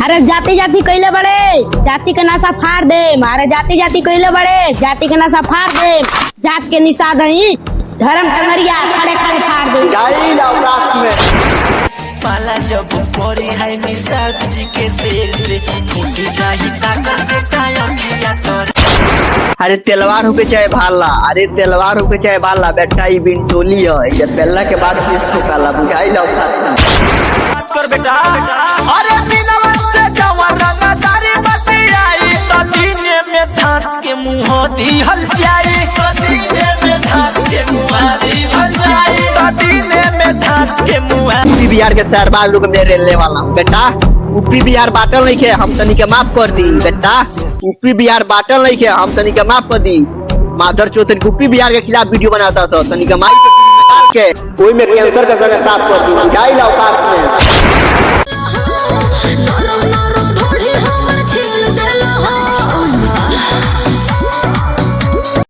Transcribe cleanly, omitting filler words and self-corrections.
अरे जाति जाति कइले बड़े, जाति के नशा फाड़ दे। मारे जाति जाति कइले बड़े, जाति के नशा फाड़ दे। जात के निषाद नहीं, धर्म टंगरिया खड़े खड़े फाड़ दे। जाई रात में पाला जब परी है निषाद जी के शेर से फूटी जाही ताकत बेटा अखिया तोर। अरे तलवार होके चाहे भाला, अरे तलवार होके चाहे भाला, बेटा ई बिन टोली है। जब पहला के बाद फिर ठोकाला बुझाई कर बेटा। अरे बिना से जवान रंगदारी बतियाई तो दीने में धास के मुंह दी हल जाई, तो दीने में धास के मुंह दी हल जाई, तो दीने में धास के मुंह। यूपी बिहार के शहरबाज लोग मेरे ले वाला बेटा, यूपी बिहार बाटल नहीं के हम तनी के माफ कर दी बेटा। यूपी बिहार बाटल नहीं के हम तनी के माफ कर दी। माधर चौधरी यूपी बिहार के खिलाफ वीडियो बनाता सो तनी के माई के पूरी में डाल के कोई में कैंसर का जगह साफ कर दी। बुझाई औकात में।